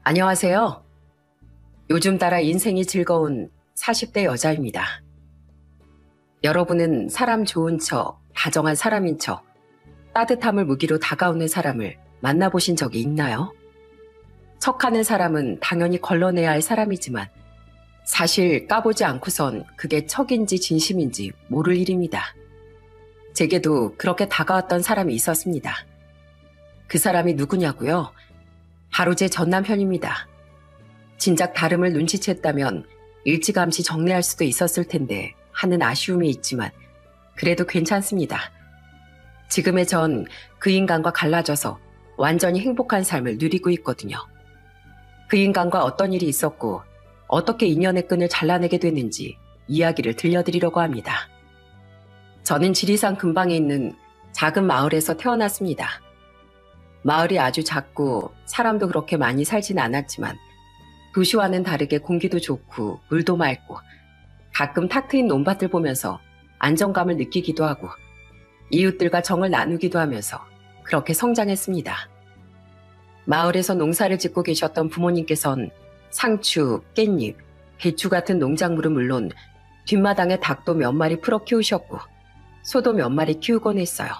안녕하세요. 요즘 따라 인생이 즐거운 40대 여자입니다. 여러분은 사람 좋은 척, 다정한 사람인 척, 따뜻함을 무기로 다가오는 사람을 만나보신 적이 있나요? 척하는 사람은 당연히 걸러내야 할 사람이지만 사실 까보지 않고선 그게 척인지 진심인지 모를 일입니다. 제게도 그렇게 다가왔던 사람이 있었습니다. 그 사람이 누구냐고요? 바로 제 전남편입니다. 진작 다름을 눈치챘다면 일찌감치 정리할 수도 있었을 텐데 하는 아쉬움이 있지만 그래도 괜찮습니다. 지금의 전 그 인간과 갈라져서 완전히 행복한 삶을 누리고 있거든요. 그 인간과 어떤 일이 있었고 어떻게 인연의 끈을 잘라내게 됐는지 이야기를 들려드리려고 합니다. 저는 지리산 근방에 있는 작은 마을에서 태어났습니다. 마을이 아주 작고 사람도 그렇게 많이 살진 않았지만 도시와는 다르게 공기도 좋고 물도 맑고 가끔 탁 트인 논밭을 보면서 안정감을 느끼기도 하고 이웃들과 정을 나누기도 하면서 그렇게 성장했습니다. 마을에서 농사를 짓고 계셨던 부모님께선 상추, 깻잎, 배추 같은 농작물은 물론 뒷마당에 닭도 몇 마리 풀어 키우셨고 소도 몇 마리 키우곤 했어요.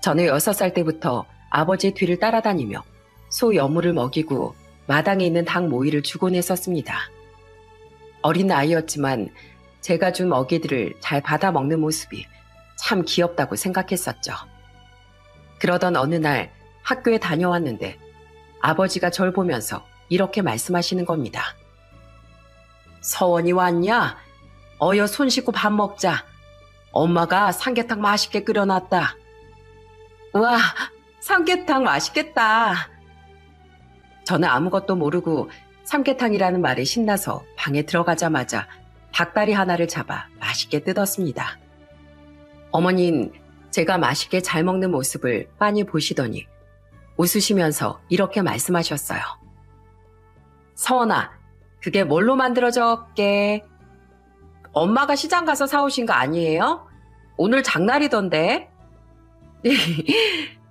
저는 6살 때부터 아버지의 뒤를 따라다니며 소 여물을 먹이고 마당에 있는 닭 모이를 주곤 했었습니다. 어린 아이였지만 제가 준 먹이들을 잘 받아 먹는 모습이 참 귀엽다고 생각했었죠. 그러던 어느 날 학교에 다녀왔는데 아버지가 절 보면서 이렇게 말씀하시는 겁니다. 서원이 왔냐? 어여 손 씻고 밥 먹자. 엄마가 삼계탕 맛있게 끓여놨다. 우와, 삼계탕 맛있겠다. 저는 아무것도 모르고 삼계탕이라는 말에 신나서 방에 들어가자마자 닭다리 하나를 잡아 맛있게 뜯었습니다. 어머니는 제가 맛있게 잘 먹는 모습을 빤히 보시더니 웃으시면서 이렇게 말씀하셨어요. 서원아, 그게 뭘로 만들어졌게? 엄마가 시장 가서 사오신 거 아니에요? 오늘 장날이던데?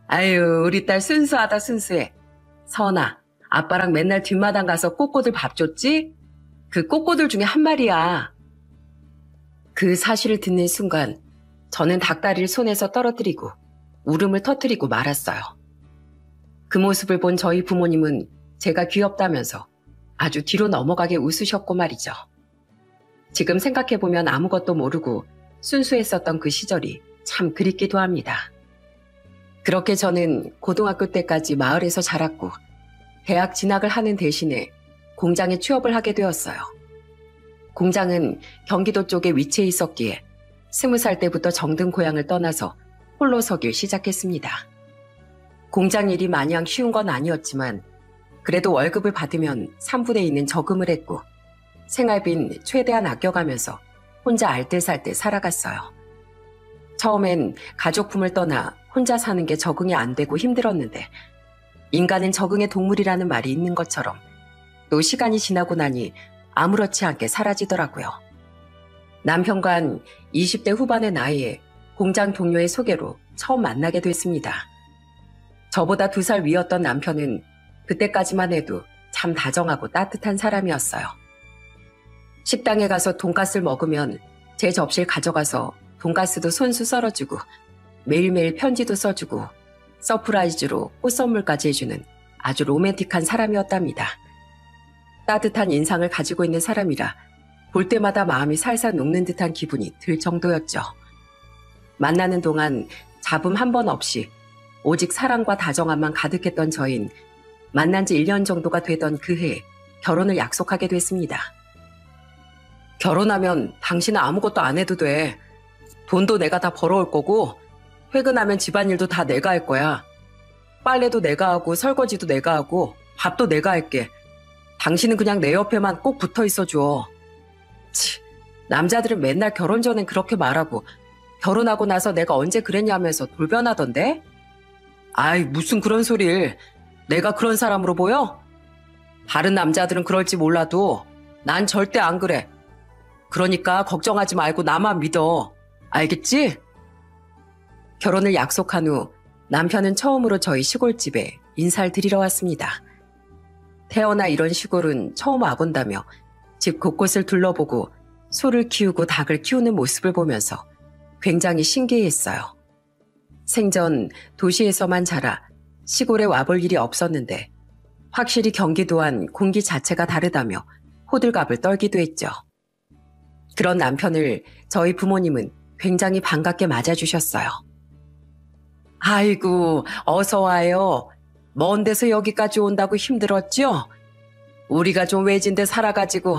아유, 우리 딸 순수하다 순수해. 서원아, 아빠랑 맨날 뒷마당 가서 꼬꼬들 밥 줬지? 그 꼬꼬들 중에 한 마리야. 그 사실을 듣는 순간 저는 닭다리를 손에서 떨어뜨리고 울음을 터뜨리고 말았어요. 그 모습을 본 저희 부모님은 제가 귀엽다면서 아주 뒤로 넘어가게 웃으셨고 말이죠. 지금 생각해보면 아무것도 모르고 순수했었던 그 시절이 참 그립기도 합니다. 그렇게 저는 고등학교 때까지 마을에서 자랐고 대학 진학을 하는 대신에 공장에 취업을 하게 되었어요. 공장은 경기도 쪽에 위치해 있었기에 20살 때부터 정든 고향을 떠나서 홀로 서길 시작했습니다. 공장 일이 마냥 쉬운 건 아니었지만 그래도 월급을 받으면 3분의 2는 저금을 했고 생활비는 최대한 아껴가면서 혼자 알뜰살뜰 살아갔어요. 처음엔 가족품을 떠나 혼자 사는 게 적응이 안 되고 힘들었는데 인간은 적응의 동물이라는 말이 있는 것처럼 또 시간이 지나고 나니 아무렇지 않게 사라지더라고요. 남편과는 20대 후반의 나이에 공장 동료의 소개로 처음 만나게 됐습니다. 저보다 2살 위였던 남편은 그때까지만 해도 참 다정하고 따뜻한 사람이었어요. 식당에 가서 돈가스를 먹으면 제 접시를 가져가서 돈가스도 손수 썰어주고 매일매일 편지도 써주고 서프라이즈로 꽃 선물까지 해주는 아주 로맨틱한 사람이었답니다. 따뜻한 인상을 가지고 있는 사람이라 볼 때마다 마음이 살살 녹는 듯한 기분이 들 정도였죠. 만나는 동안 잡음 한 번 없이 오직 사랑과 다정함만 가득했던 저흰 만난 지 1년 정도가 되던 그 해에 결혼을 약속하게 됐습니다. 결혼하면 당신은 아무것도 안 해도 돼. 돈도 내가 다 벌어올 거고 퇴근하면 집안일도 다 내가 할 거야. 빨래도 내가 하고 설거지도 내가 하고 밥도 내가 할게. 당신은 그냥 내 옆에만 꼭 붙어 있어줘. 남자들은 맨날 결혼 전엔 그렇게 말하고 결혼하고 나서 내가 언제 그랬냐면서 돌변하던데? 아이, 무슨 그런 소리를. 내가 그런 사람으로 보여? 다른 남자들은 그럴지 몰라도 난 절대 안 그래. 그러니까 걱정하지 말고 나만 믿어. 알겠지? 결혼을 약속한 후 남편은 처음으로 저희 시골집에 인사를 드리러 왔습니다. 태어나 이런 시골은 처음 와본다며 집 곳곳을 둘러보고 소를 키우고 닭을 키우는 모습을 보면서 굉장히 신기해했어요. 생전 도시에서만 자라 시골에 와볼 일이 없었는데 확실히 경기도와는 공기 자체가 다르다며 호들갑을 떨기도 했죠. 그런 남편을 저희 부모님은 굉장히 반갑게 맞아주셨어요. 아이고, 어서 와요. 먼 데서 여기까지 온다고 힘들었죠? 우리가 좀 외진 데 살아가지고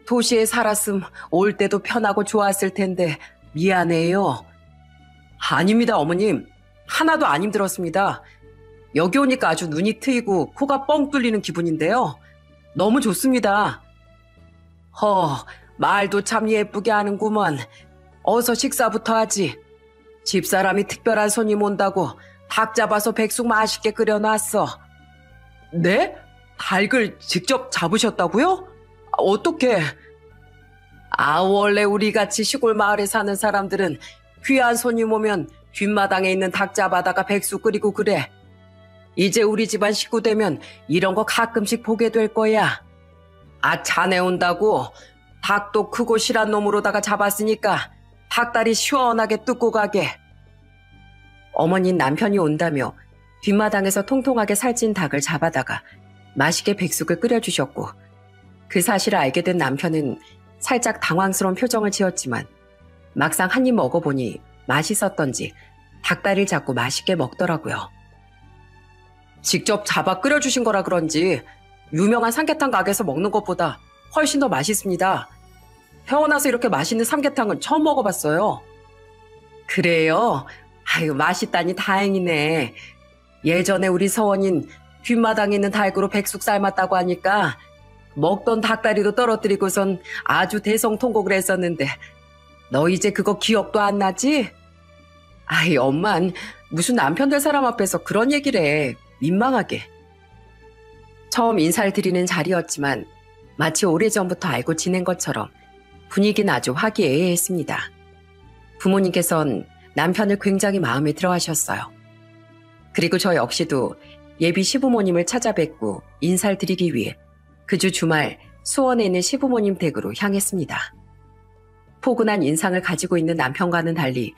도시에 살았음 올 때도 편하고 좋았을 텐데 미안해요. 아닙니다, 어머님. 하나도 안 힘들었습니다. 여기 오니까 아주 눈이 트이고 코가 뻥 뚫리는 기분인데요. 너무 좋습니다. 말도 참 예쁘게 하는구먼. 어서 식사부터 하지. 집사람이 특별한 손님 온다고 닭 잡아서 백숙 맛있게 끓여놨어. 네? 닭을 직접 잡으셨다고요? 어떻게? 원래 우리같이 시골 마을에 사는 사람들은 귀한 손님 오면 뒷마당에 있는 닭 잡아다가 백숙 끓이고 그래. 이제 우리 집안 식구 되면 이런 거 가끔씩 보게 될 거야. 자네 온다고 닭도 크고 실한 놈으로다가 잡았으니까 닭다리 시원하게 뜯고 가게. 어머니는 남편이 온다며 뒷마당에서 통통하게 살찐 닭을 잡아다가 맛있게 백숙을 끓여주셨고, 그 사실을 알게 된 남편은 살짝 당황스러운 표정을 지었지만 막상 한 입 먹어보니 맛있었던지 닭다리를 잡고 맛있게 먹더라고요. 직접 잡아 끓여주신 거라 그런지 유명한 삼계탕 가게에서 먹는 것보다 훨씬 더 맛있습니다. 태어나서 이렇게 맛있는 삼계탕은 처음 먹어봤어요. 그래요? 아유, 맛있다니 다행이네. 예전에 우리 서원인 뒷마당에 있는 닭으로 백숙 삶았다고 하니까 먹던 닭다리도 떨어뜨리고선 아주 대성통곡을 했었는데 너 이제 그거 기억도 안 나지? 아이, 엄만 무슨 남편 될 사람 앞에서 그런 얘기를 해. 민망하게. 처음 인사를 드리는 자리였지만 마치 오래전부터 알고 지낸 것처럼 분위기는 아주 화기애애했습니다. 부모님께선 남편을 굉장히 마음에 들어 하셨어요. 그리고 저 역시도 예비 시부모님을 찾아뵙고 인사를 드리기 위해 그 주 주말 수원에 있는 시부모님 댁으로 향했습니다. 포근한 인상을 가지고 있는 남편과는 달리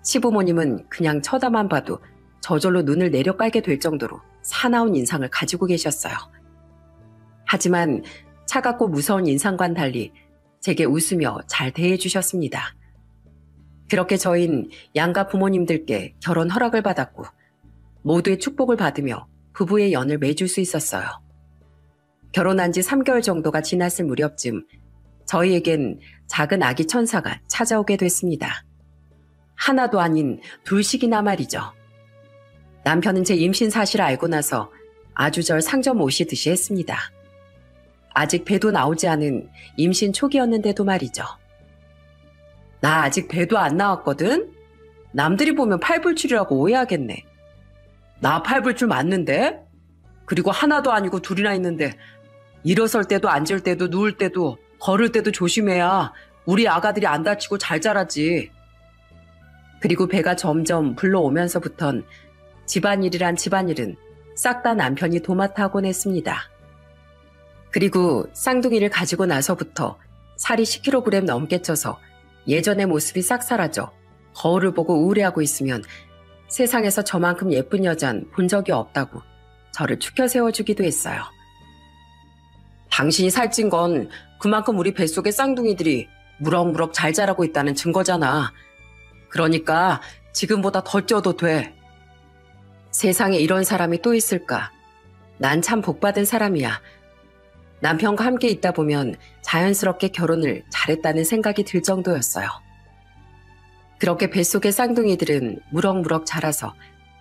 시부모님은 그냥 쳐다만 봐도 저절로 눈을 내려깔게 될 정도로 사나운 인상을 가지고 계셨어요. 하지만 차갑고 무서운 인상과는 달리 제게 웃으며 잘 대해주셨습니다. 그렇게 저흰 양가 부모님들께 결혼 허락을 받았고 모두의 축복을 받으며 부부의 연을 맺을 수 있었어요. 결혼한 지 3개월 정도가 지났을 무렵쯤 저희에겐 작은 아기 천사가 찾아오게 됐습니다. 하나도 아닌 둘씩이나 말이죠. 남편은 제 임신 사실을 알고 나서 아주 절 상점 오시듯이 했습니다. 아직 배도 나오지 않은 임신 초기였는데도 말이죠. 나 아직 배도 안 나왔거든? 남들이 보면 팔불출이라고 오해하겠네. 나 팔불출 맞는데? 그리고 하나도 아니고 둘이나 있는데 일어설 때도 앉을 때도 누울 때도 걸을 때도 조심해야 우리 아가들이 안 다치고 잘 자라지. 그리고 배가 점점 불러오면서부턴 집안일이란 집안일은 싹 다 남편이 도맡아 하곤 했습니다. 그리고 쌍둥이를 가지고 나서부터 살이 10kg 넘게 쪄서 예전의 모습이 싹 사라져 거울을 보고 우울해하고 있으면 세상에서 저만큼 예쁜 여잔 본 적이 없다고 저를 추켜 세워주기도 했어요. 당신이 살찐 건 그만큼 우리 뱃속의 쌍둥이들이 무럭무럭 잘 자라고 있다는 증거잖아. 그러니까 지금보다 더 쪄도 돼. 세상에 이런 사람이 또 있을까? 난 참 복받은 사람이야. 남편과 함께 있다 보면 자연스럽게 결혼을 잘했다는 생각이 들 정도였어요. 그렇게 뱃속의 쌍둥이들은 무럭무럭 자라서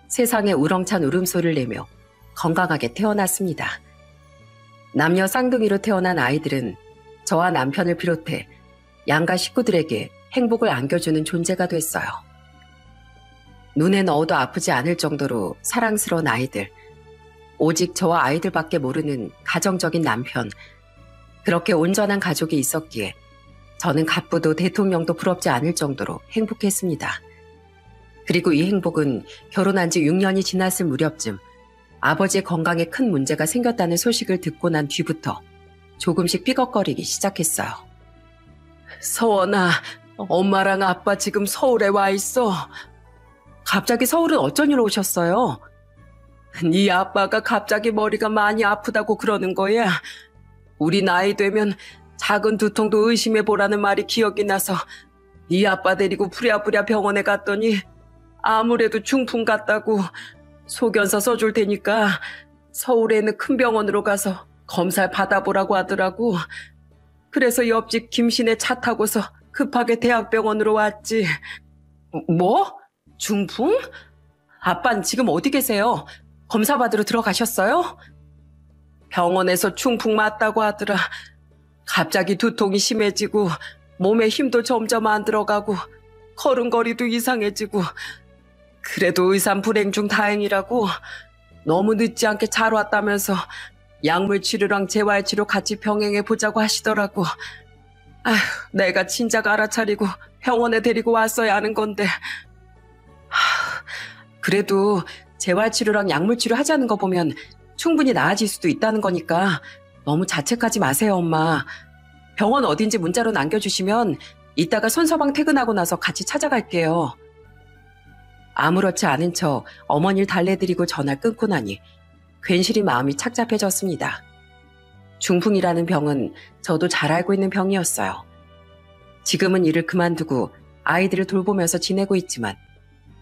세상에 우렁찬 울음소리를 내며 건강하게 태어났습니다. 남녀 쌍둥이로 태어난 아이들은 저와 남편을 비롯해 양가 식구들에게 행복을 안겨주는 존재가 됐어요. 눈에 넣어도 아프지 않을 정도로 사랑스러운 아이들, 오직 저와 아이들밖에 모르는 가정적인 남편, 그렇게 온전한 가족이 있었기에 저는 갑부도 대통령도 부럽지 않을 정도로 행복했습니다. 그리고 이 행복은 결혼한 지 6년이 지났을 무렵쯤 아버지의 건강에 큰 문제가 생겼다는 소식을 듣고 난 뒤부터 조금씩 삐걱거리기 시작했어요. 서원아, 엄마랑 아빠 지금 서울에 와 있어. 갑자기 서울은 어쩐 일로 오셨어요? 네 아빠가 갑자기 머리가 많이 아프다고 그러는 거야. 우리 나이 되면 작은 두통도 의심해보라는 말이 기억이 나서 네 아빠 데리고 부랴부랴 병원에 갔더니 아무래도 중풍 같다고 소견서 써줄 테니까 서울에 있는 큰 병원으로 가서 검사를 받아보라고 하더라고. 그래서 옆집 김씨네 차 타고서 급하게 대학병원으로 왔지. 뭐? 중풍? 아빠는 지금 어디 계세요? 검사 받으러 들어가셨어요? 병원에서 중풍 맞다고 하더라. 갑자기 두통이 심해지고 몸에 힘도 점점 안 들어가고 걸음걸이도 이상해지고. 그래도 의사는 불행 중 다행이라고 너무 늦지 않게 잘 왔다면서 약물 치료랑 재활 치료 같이 병행해 보자고 하시더라고. 아휴, 내가 진작 알아차리고 병원에 데리고 왔어야 하는 건데. 그래도 재활 치료랑 약물 치료 하자는 거 보면 충분히 나아질 수도 있다는 거니까 너무 자책하지 마세요, 엄마. 병원 어딘지 문자로 남겨주시면 이따가 손서방 퇴근하고 나서 같이 찾아갈게요. 아무렇지 않은 척 어머니를 달래드리고 전화를 끊고 나니 괜시리 마음이 착잡해졌습니다. 중풍이라는 병은 저도 잘 알고 있는 병이었어요. 지금은 일을 그만두고 아이들을 돌보면서 지내고 있지만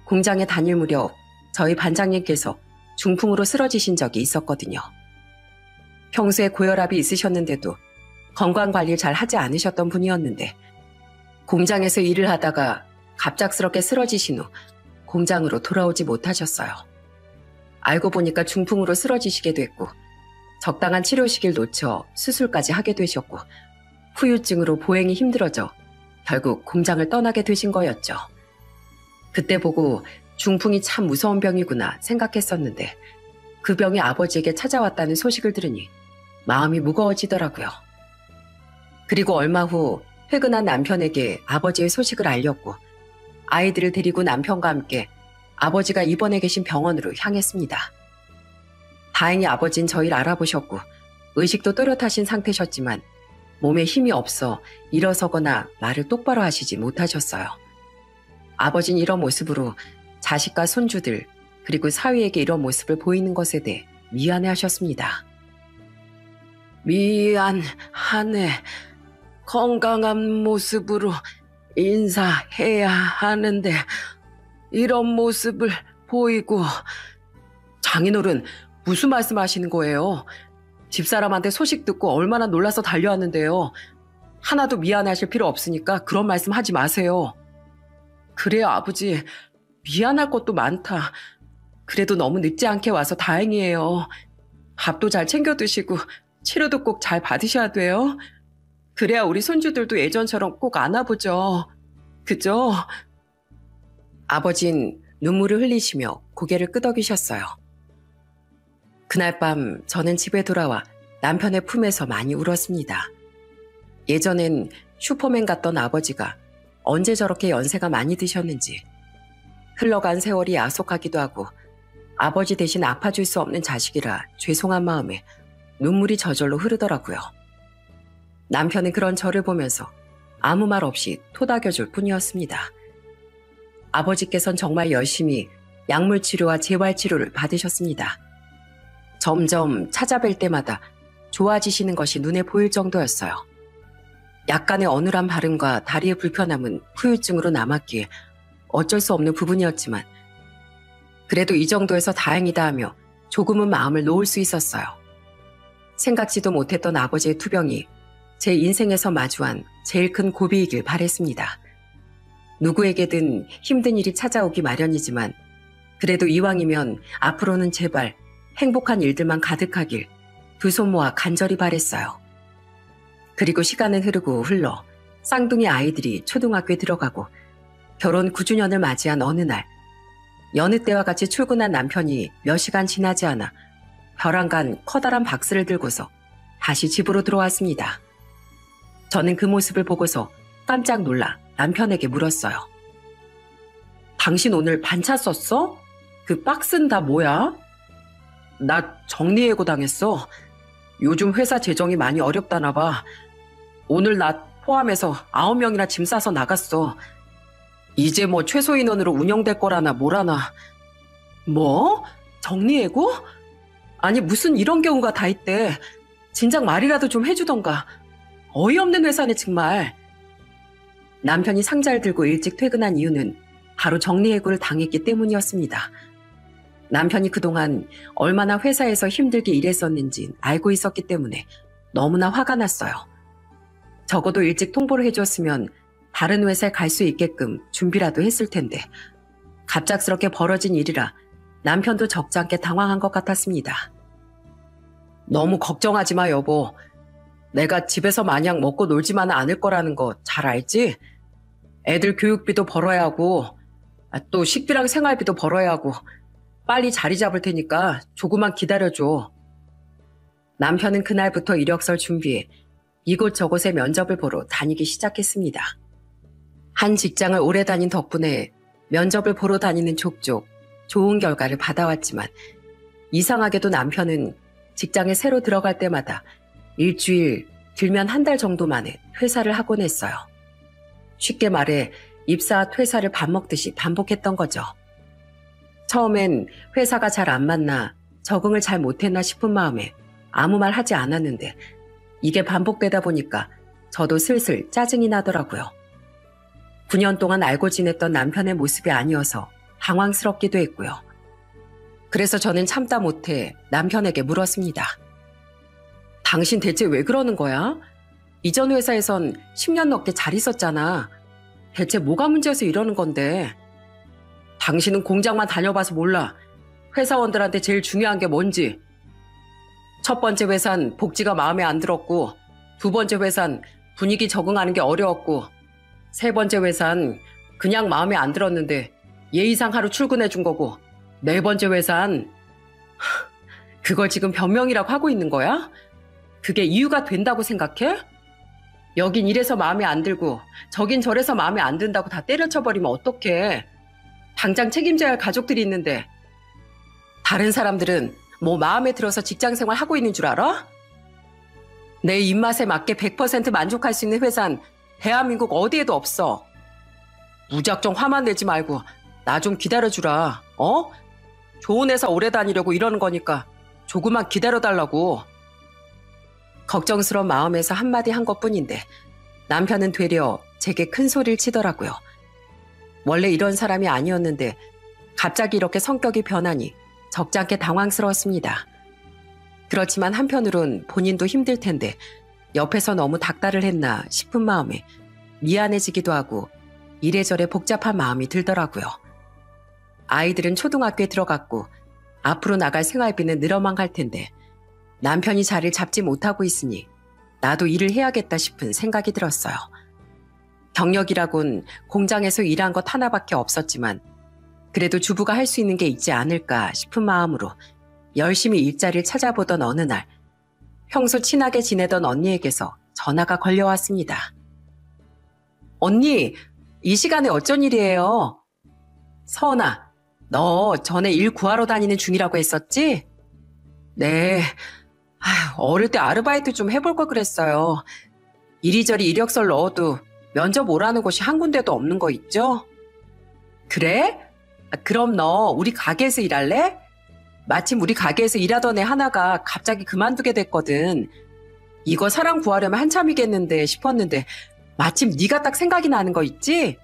공장에 다닐 무렵 저희 반장님께서 중풍으로 쓰러지신 적이 있었거든요. 평소에 고혈압이 있으셨는데도 건강관리를 잘 하지 않으셨던 분이었는데 공장에서 일을 하다가 갑작스럽게 쓰러지신 후 공장으로 돌아오지 못하셨어요. 알고 보니까 중풍으로 쓰러지시게 됐고 적당한 치료 시기를 놓쳐 수술까지 하게 되셨고 후유증으로 보행이 힘들어져 결국 공장을 떠나게 되신 거였죠. 그때 보고 중풍이 참 무서운 병이구나 생각했었는데 그 병이 아버지에게 찾아왔다는 소식을 들으니 마음이 무거워지더라고요. 그리고 얼마 후 퇴근한 남편에게 아버지의 소식을 알렸고 아이들을 데리고 남편과 함께 아버지가 입원해 계신 병원으로 향했습니다. 다행히 아버지는 저희를 알아보셨고 의식도 또렷하신 상태셨지만 몸에 힘이 없어 일어서거나 말을 똑바로 하시지 못하셨어요. 아버지는 이런 모습으로 자식과 손주들 그리고 사위에게 이런 모습을 보이는 것에 대해 미안해하셨습니다. 미안하네. 건강한 모습으로 인사해야 하는데 이런 모습을 보이고. 장인어른, 무슨 말씀하시는 거예요? 집사람한테 소식 듣고 얼마나 놀라서 달려왔는데요. 하나도 미안해하실 필요 없으니까 그런 말씀 하지 마세요. 그래요, 아버지. 미안할 것도 많다. 그래도 너무 늦지 않게 와서 다행이에요. 밥도 잘 챙겨 드시고 치료도 꼭 잘 받으셔야 돼요. 그래야 우리 손주들도 예전처럼 꼭 안아보죠. 그죠? 아버진 눈물을 흘리시며 고개를 끄덕이셨어요. 그날 밤 저는 집에 돌아와 남편의 품에서 많이 울었습니다. 예전엔 슈퍼맨 같던 아버지가 언제 저렇게 연세가 많이 드셨는지, 흘러간 세월이 야속하기도 하고 아버지 대신 아파줄 수 없는 자식이라 죄송한 마음에 눈물이 저절로 흐르더라고요. 남편은 그런 저를 보면서 아무 말 없이 토닥여줄 뿐이었습니다. 아버지께선 정말 열심히 약물 치료와 재활 치료를 받으셨습니다. 점점 찾아뵐 때마다 좋아지시는 것이 눈에 보일 정도였어요. 약간의 어눌한 발음과 다리의 불편함은 후유증으로 남았기에 어쩔 수 없는 부분이었지만 그래도 이 정도에서 다행이다 하며 조금은 마음을 놓을 수 있었어요. 생각지도 못했던 아버지의 투병이 제 인생에서 마주한 제일 큰 고비이길 바랬습니다. 누구에게든 힘든 일이 찾아오기 마련이지만 그래도 이왕이면 앞으로는 제발 행복한 일들만 가득하길 두 손 모아 간절히 바랬어요. 그리고 시간은 흐르고 흘러 쌍둥이 아이들이 초등학교에 들어가고 결혼 9주년을 맞이한 어느 날 여느 때와 같이 출근한 남편이 몇 시간 지나지 않아 벼랑간 커다란 박스를 들고서 다시 집으로 들어왔습니다. 저는 그 모습을 보고서 깜짝 놀라 남편에게 물었어요. 당신 오늘 반차 썼어? 그 박스는 다 뭐야? 나 정리해고 당했어. 요즘 회사 재정이 많이 어렵다나 봐. 오늘 나 포함해서 9명이나 짐 싸서 나갔어. 이제 뭐 최소 인원으로 운영될 거라나 뭐라나. 뭐? 정리해고? 아니 무슨 이런 경우가 다 있대. 진작 말이라도 좀 해주던가. 어이없는 회사네 정말. 남편이 상자를 들고 일찍 퇴근한 이유는 바로 정리해고를 당했기 때문이었습니다. 남편이 그동안 얼마나 회사에서 힘들게 일했었는지 알고 있었기 때문에 너무나 화가 났어요. 적어도 일찍 통보를 해줬으면 다른 회사에 갈 수 있게끔 준비라도 했을 텐데 갑작스럽게 벌어진 일이라 남편도 적잖게 당황한 것 같았습니다. 너무 걱정하지 마 여보. 내가 집에서 마냥 먹고 놀지만은 않을 거라는 거 잘 알지? 애들 교육비도 벌어야 하고 또 식비랑 생활비도 벌어야 하고 빨리 자리 잡을 테니까 조금만 기다려줘. 남편은 그날부터 이력서를 준비해 이곳저곳에 면접을 보러 다니기 시작했습니다. 한 직장을 오래 다닌 덕분에 면접을 보러 다니는 족족 좋은 결과를 받아왔지만 이상하게도 남편은 직장에 새로 들어갈 때마다 일주일, 길면 한 달 정도 만에 퇴사를 하곤 했어요. 쉽게 말해 입사와 퇴사를 밥 먹듯이 반복했던 거죠. 처음엔 회사가 잘 안 맞나 적응을 잘 못했나 싶은 마음에 아무 말 하지 않았는데 이게 반복되다 보니까 저도 슬슬 짜증이 나더라고요. 9년 동안 알고 지냈던 남편의 모습이 아니어서 당황스럽기도 했고요. 그래서 저는 참다 못해 남편에게 물었습니다. 당신 대체 왜 그러는 거야? 이전 회사에선 10년 넘게 잘 있었잖아. 대체 뭐가 문제여서 이러는 건데? 당신은 공장만 다녀봐서 몰라. 회사원들한테 제일 중요한 게 뭔지. 첫 번째 회사는 복지가 마음에 안 들었고, 두 번째 회사는 분위기 적응하는 게 어려웠고, 세 번째 회사는 그냥 마음에 안 들었는데 예의상 하루 출근해 준 거고, 네 번째 회사는 그걸 지금 변명이라고 하고 있는 거야? 그게 이유가 된다고 생각해? 여긴 이래서 마음에 안 들고 저긴 저래서 마음에 안 든다고 다 때려쳐버리면 어떡해. 당장 책임져야 할 가족들이 있는데. 다른 사람들은 뭐 마음에 들어서 직장생활 하고 있는 줄 알아? 내 입맛에 맞게 100% 만족할 수 있는 회사는 대한민국 어디에도 없어. 무작정 화만 내지 말고 나 좀 기다려주라. 어? 좋은 회사 오래 다니려고 이러는 거니까 조금만 기다려달라고. 걱정스러운 마음에서 한마디 한 것뿐인데 남편은 되려 제게 큰 소리를 치더라고요. 원래 이런 사람이 아니었는데 갑자기 이렇게 성격이 변하니 적잖게 당황스러웠습니다. 그렇지만 한편으론 본인도 힘들 텐데 옆에서 너무 닥달을 했나 싶은 마음에 미안해지기도 하고 이래저래 복잡한 마음이 들더라고요. 아이들은 초등학교에 들어갔고 앞으로 나갈 생활비는 늘어만 갈 텐데 남편이 자리를 잡지 못하고 있으니 나도 일을 해야겠다 싶은 생각이 들었어요. 경력이라곤 공장에서 일한 것 하나밖에 없었지만 그래도 주부가 할 수 있는 게 있지 않을까 싶은 마음으로 열심히 일자리를 찾아보던 어느 날 평소 친하게 지내던 언니에게서 전화가 걸려왔습니다. 언니, 이 시간에 어쩐 일이에요? 서은아, 너 전에 일 구하러 다니는 중이라고 했었지? 네. 어릴 때 아르바이트 좀 해볼 걸 그랬어요. 이리저리 이력서를 넣어도 면접 오라는 곳이 한 군데도 없는 거 있죠? 그래? 그럼 너 우리 가게에서 일할래? 마침 우리 가게에서 일하던 애 하나가 갑자기 그만두게 됐거든. 이거 사람 구하려면 한참이겠는데 싶었는데 마침 네가 딱 생각이 나는 거 있지?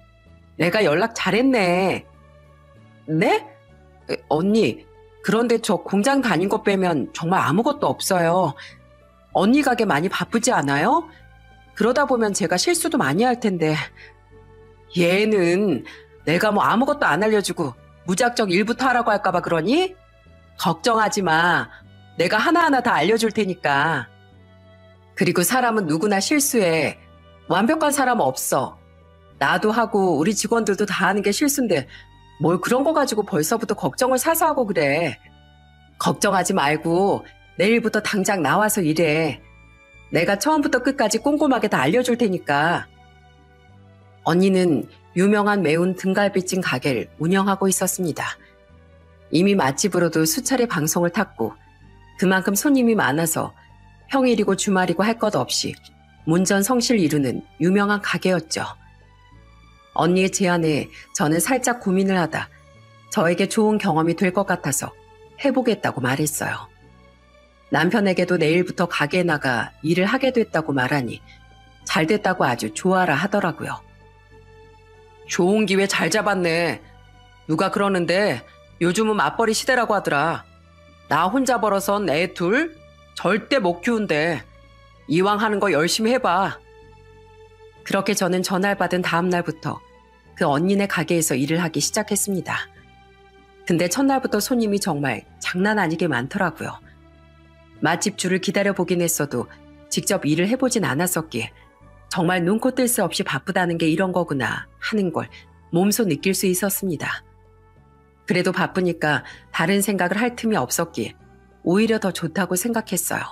내가 연락 잘했네. 네? 언니, 그런데 저 공장 다닌 거 빼면 정말 아무것도 없어요. 언니 가게 많이 바쁘지 않아요? 그러다 보면 제가 실수도 많이 할 텐데. 얘는 내가 뭐 아무것도 안 알려주고 무작정 일부터 하라고 할까 봐 그러니? 걱정하지 마. 내가 하나하나 다 알려줄 테니까. 그리고 사람은 누구나 실수해. 완벽한 사람 없어. 나도 하고 우리 직원들도 다 하는 게 실수인데 뭘 그런 거 가지고 벌써부터 걱정을 사서 하고 그래. 걱정하지 말고 내일부터 당장 나와서 일해. 내가 처음부터 끝까지 꼼꼼하게 다 알려줄 테니까. 언니는 유명한 매운 등갈비찜 가게를 운영하고 있었습니다. 이미 맛집으로도 수차례 방송을 탔고 그만큼 손님이 많아서 평일이고 주말이고 할 것 없이 문전성시를 이루는 유명한 가게였죠. 언니의 제안에 저는 살짝 고민을 하다 저에게 좋은 경험이 될 것 같아서 해보겠다고 말했어요. 남편에게도 내일부터 가게에 나가 일을 하게 됐다고 말하니 잘 됐다고 아주 좋아라 하더라고요. 좋은 기회 잘 잡았네. 누가 그러는데 요즘은 맞벌이 시대라고 하더라. 나 혼자 벌어선 애 둘 절대 못 키운대. 이왕 하는 거 열심히 해봐. 그렇게 저는 전화를 받은 다음 날부터 그 언니네 가게에서 일을 하기 시작했습니다. 근데 첫날부터 손님이 정말 장난 아니게 많더라고요. 맛집 줄을 기다려보긴 했어도 직접 일을 해보진 않았었기에 정말 눈코 뜰 새 없이 바쁘다는 게 이런 거구나 하는 걸 몸소 느낄 수 있었습니다. 그래도 바쁘니까 다른 생각을 할 틈이 없었기에 오히려 더 좋다고 생각했어요.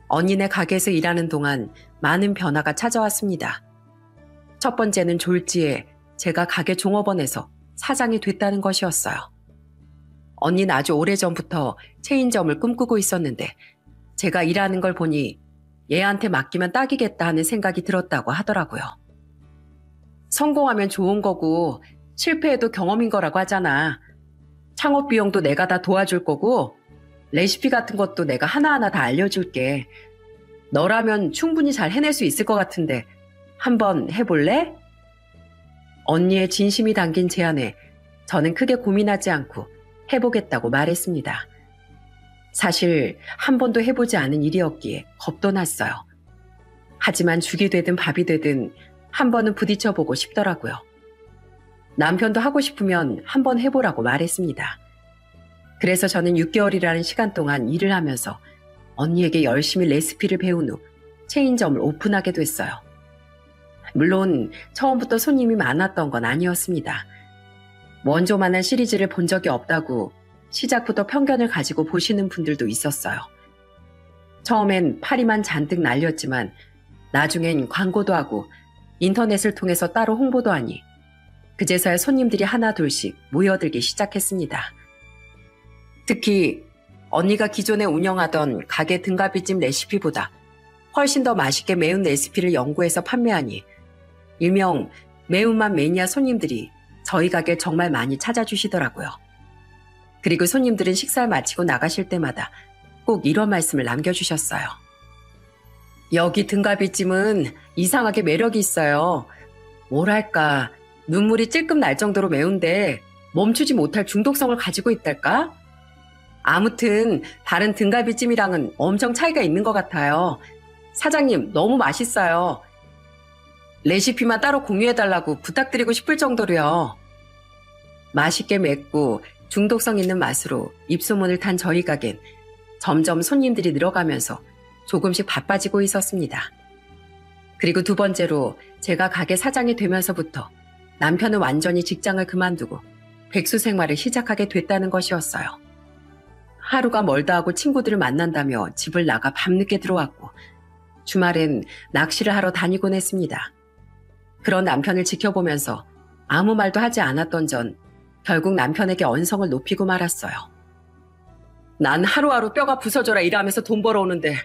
언니네 가게에서 일하는 동안 많은 변화가 찾아왔습니다. 첫 번째는 졸지에 제가 가게 종업원에서 사장이 됐다는 것이었어요. 언니는 아주 오래전부터 체인점을 꿈꾸고 있었는데 제가 일하는 걸 보니 얘한테 맡기면 딱이겠다 하는 생각이 들었다고 하더라고요. 성공하면 좋은 거고 실패해도 경험인 거라고 하잖아. 창업 비용도 내가 다 도와줄 거고 레시피 같은 것도 내가 하나하나 다 알려줄게. 너라면 충분히 잘 해낼 수 있을 것 같은데 한번 해볼래? 언니의 진심이 담긴 제안에 저는 크게 고민하지 않고 해보겠다고 말했습니다. 사실 한 번도 해보지 않은 일이었기에 겁도 났어요. 하지만 죽이 되든 밥이 되든 한 번은 부딪혀보고 싶더라고요. 남편도 하고 싶으면 한번 해보라고 말했습니다. 그래서 저는 6개월이라는 시간 동안 일을 하면서 언니에게 열심히 레시피를 배운 후 체인점을 오픈하게 됐어요. 물론 처음부터 손님이 많았던 건 아니었습니다. 원조만한 시리즈를 본 적이 없다고 시작부터 편견을 가지고 보시는 분들도 있었어요. 처음엔 파리만 잔뜩 날렸지만 나중엔 광고도 하고 인터넷을 통해서 따로 홍보도 하니 그제서야 손님들이 하나 둘씩 모여들기 시작했습니다. 특히 언니가 기존에 운영하던 가게 등갈비찜 레시피보다 훨씬 더 맛있게 매운 레시피를 연구해서 판매하니 일명 매운맛 매니아 손님들이 저희 가게 정말 많이 찾아주시더라고요. 그리고 손님들은 식사를 마치고 나가실 때마다 꼭 이런 말씀을 남겨주셨어요. 여기 등갈비찜은 이상하게 매력이 있어요. 뭐랄까, 눈물이 찔끔 날 정도로 매운데 멈추지 못할 중독성을 가지고 있달까? 아무튼 다른 등갈비찜이랑은 엄청 차이가 있는 것 같아요. 사장님, 너무 맛있어요. 레시피만 따로 공유해달라고 부탁드리고 싶을 정도로요. 맛있게 맵고 중독성 있는 맛으로 입소문을 탄 저희 가게는 점점 손님들이 늘어가면서 조금씩 바빠지고 있었습니다. 그리고 두 번째로 제가 가게 사장이 되면서부터 남편은 완전히 직장을 그만두고 백수 생활을 시작하게 됐다는 것이었어요. 하루가 멀다 하고 친구들을 만난다며 집을 나가 밤늦게 들어왔고 주말엔 낚시를 하러 다니곤 했습니다. 그런 남편을 지켜보면서 아무 말도 하지 않았던 전 결국 남편에게 언성을 높이고 말았어요. 난 하루하루 뼈가 부서져라 일하면서 돈 벌어오는데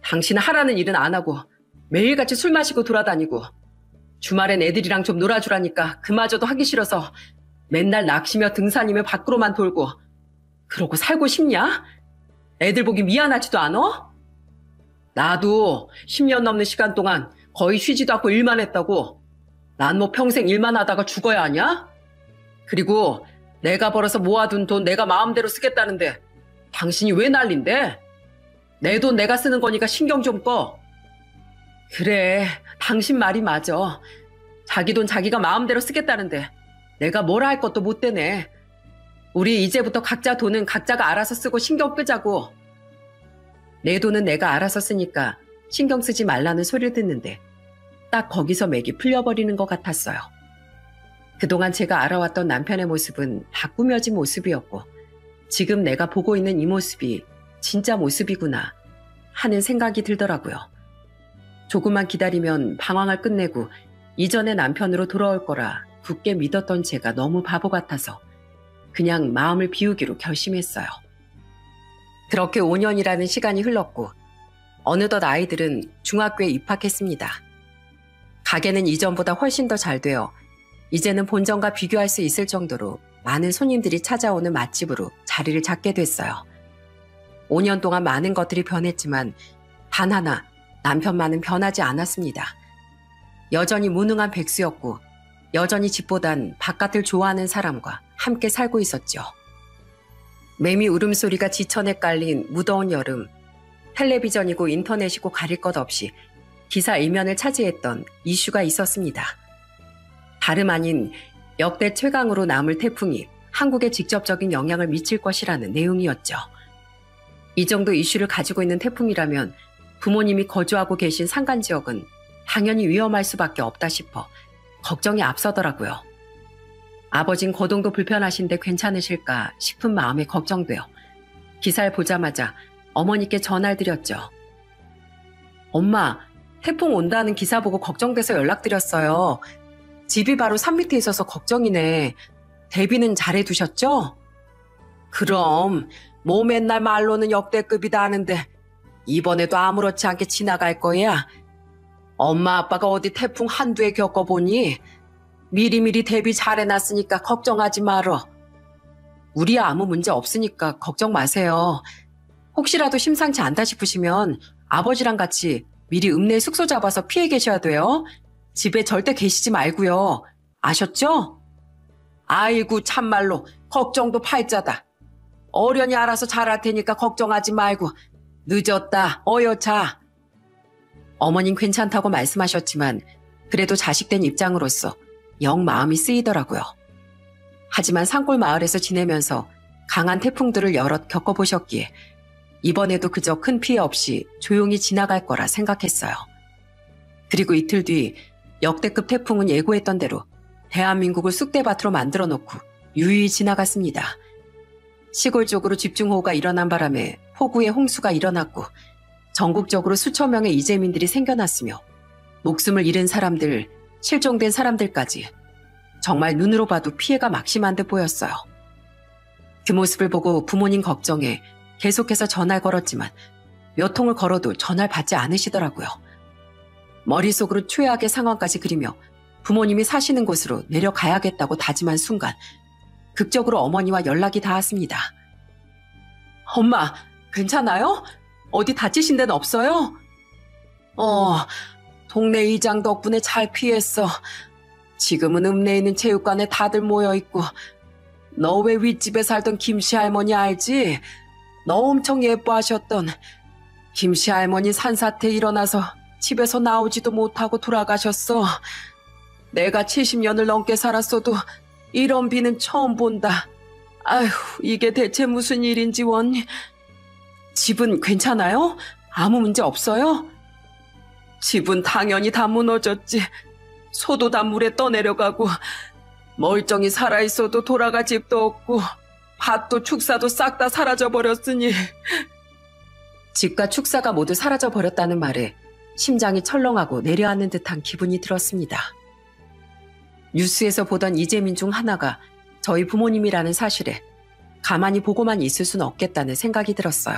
당신은 하라는 일은 안 하고 매일같이 술 마시고 돌아다니고 주말엔 애들이랑 좀 놀아주라니까 그마저도 하기 싫어서 맨날 낚시며 등산이며 밖으로만 돌고 그러고 살고 싶냐? 애들 보기 미안하지도 않아? 나도 10년 넘는 시간 동안 거의 쉬지도 않고 일만 했다고. 난 뭐 평생 일만 하다가 죽어야 하냐? 그리고 내가 벌어서 모아둔 돈 내가 마음대로 쓰겠다는데 당신이 왜 난린데? 내 돈 내가 쓰는 거니까 신경 좀 꺼. 그래, 당신 말이 맞아. 자기 돈 자기가 마음대로 쓰겠다는데 내가 뭐라 할 것도 못 되네. 우리 이제부터 각자 돈은 각자가 알아서 쓰고 신경 끄자고. 내 돈은 내가 알아서 쓰니까 신경 쓰지 말라는 소리를 듣는데 딱 거기서 맥이 풀려버리는 것 같았어요. 그동안 제가 알아왔던 남편의 모습은 다 꾸며진 모습이었고 지금 내가 보고 있는 이 모습이 진짜 모습이구나 하는 생각이 들더라고요. 조금만 기다리면 방황을 끝내고 이전의 남편으로 돌아올 거라 굳게 믿었던 제가 너무 바보 같아서 그냥 마음을 비우기로 결심했어요. 그렇게 5년이라는 시간이 흘렀고 어느덧 아이들은 중학교에 입학했습니다. 가게는 이전보다 훨씬 더 잘 되어 이제는 본점과 비교할 수 있을 정도로 많은 손님들이 찾아오는 맛집으로 자리를 잡게 됐어요. 5년 동안 많은 것들이 변했지만 단 하나 남편만은 변하지 않았습니다. 여전히 무능한 백수였고 여전히 집보단 바깥을 좋아하는 사람과 함께 살고 있었죠. 매미 울음소리가 지천에 깔린 무더운 여름, 텔레비전이고 인터넷이고 가릴 것 없이 기사 일면을 차지했던 이슈가 있었습니다. 다름 아닌 역대 최강으로 남을 태풍이 한국에 직접적인 영향을 미칠 것이라는 내용이었죠. 이 정도 이슈를 가지고 있는 태풍이라면 부모님이 거주하고 계신 산간지역은 당연히 위험할 수밖에 없다 싶어 걱정이 앞서더라고요. 아버진 거동도 불편하신데 괜찮으실까 싶은 마음에 걱정되어 기사를 보자마자 어머니께 전화를 드렸죠. 엄마, 태풍 온다는 기사 보고 걱정돼서 연락드렸어요. 집이 바로 산 밑에 있어서 걱정이네. 대비는 잘해두셨죠? 그럼 뭐 맨날 말로는 역대급이다 하는데 이번에도 아무렇지 않게 지나갈 거야. 엄마 아빠가 어디 태풍 한두 해 겪어보니? 미리미리 대비 잘해놨으니까 걱정하지 말어. 우리 아무 문제 없으니까 걱정 마세요. 혹시라도 심상치 않다 싶으시면 아버지랑 같이 미리 읍내 숙소 잡아서 피해 계셔야 돼요. 집에 절대 계시지 말고요. 아셨죠? 아이고 참말로 걱정도 팔자다. 어련히 알아서 잘할 테니까 걱정하지 말고 늦었다 어여차. 어머님 괜찮다고 말씀하셨지만 그래도 자식된 입장으로서 영 마음이 쓰이더라고요. 하지만 산골 마을에서 지내면서 강한 태풍들을 여럿 겪어보셨기에 이번에도 그저 큰 피해 없이 조용히 지나갈 거라 생각했어요. 그리고 이틀 뒤 역대급 태풍은 예고했던 대로 대한민국을 쑥대밭으로 만들어 놓고 유유히 지나갔습니다. 시골 쪽으로 집중호우가 일어난 바람에 폭우에 홍수가 일어났고 전국적으로 수천 명의 이재민들이 생겨났으며 목숨을 잃은 사람들, 실종된 사람들까지 정말 눈으로 봐도 피해가 막심한 듯 보였어요. 그 모습을 보고 부모님 걱정에 계속해서 전화를 걸었지만 몇 통을 걸어도 전화를 받지 않으시더라고요. 머릿속으로 최악의 상황까지 그리며 부모님이 사시는 곳으로 내려가야겠다고 다짐한 순간 극적으로 어머니와 연락이 닿았습니다. 엄마, 괜찮아요? 어디 다치신 데는 없어요? 동네 이장 덕분에 잘 피했어. 지금은 읍내에 있는 체육관에 다들 모여있고 너 왜 윗집에 살던 김씨 할머니 알지? 너 엄청 예뻐하셨던 김씨 할머니 산사태 일어나서 집에서 나오지도 못하고 돌아가셨어. 내가 70년을 넘게 살았어도 이런 비는 처음 본다. 아휴, 이게 대체 무슨 일인지 원. 집은 괜찮아요? 아무 문제 없어요? 집은 당연히 다 무너졌지. 소도 다 물에 떠내려가고 멀쩡히 살아있어도 돌아갈 집도 없고 밭도 축사도 싹 다 사라져버렸으니. 집과 축사가 모두 사라져버렸다는 말에 심장이 철렁하고 내려앉는 듯한 기분이 들었습니다. 뉴스에서 보던 이재민 중 하나가 저희 부모님이라는 사실에 가만히 보고만 있을 수는 없겠다는 생각이 들었어요.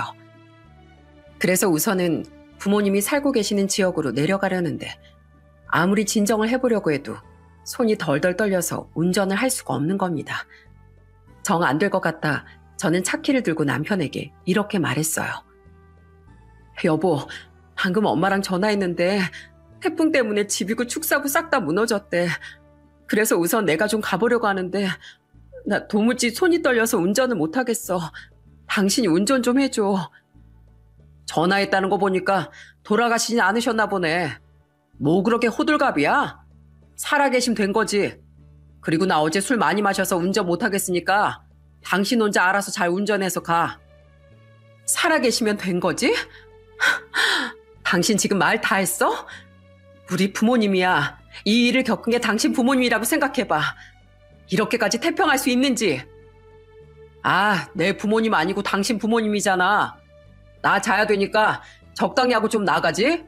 그래서 우선은 부모님이 살고 계시는 지역으로 내려가려는데 아무리 진정을 해보려고 해도 손이 덜덜 떨려서 운전을 할 수가 없는 겁니다. 정 안 될 것 같다 저는 차키를 들고 남편에게 이렇게 말했어요. 여보, 방금 엄마랑 전화했는데 태풍 때문에 집이고 축사고 싹 다 무너졌대. 그래서 우선 내가 좀 가보려고 하는데 나 도무지 손이 떨려서 운전을 못하겠어. 당신이 운전 좀 해줘. 전화했다는 거 보니까 돌아가시진 않으셨나 보네. 뭐 그렇게 호들갑이야? 살아계시면 된 거지. 그리고 나 어제 술 많이 마셔서 운전 못하겠으니까 당신 혼자 알아서 잘 운전해서 가. 살아계시면 된 거지? 당신 지금 말 다 했어? 우리 부모님이야. 이 일을 겪은 게 당신 부모님이라고 생각해봐. 이렇게까지 태평할 수 있는지. 아, 내 부모님 아니고 당신 부모님이잖아. 나 자야 되니까 적당히 하고 좀 나가지?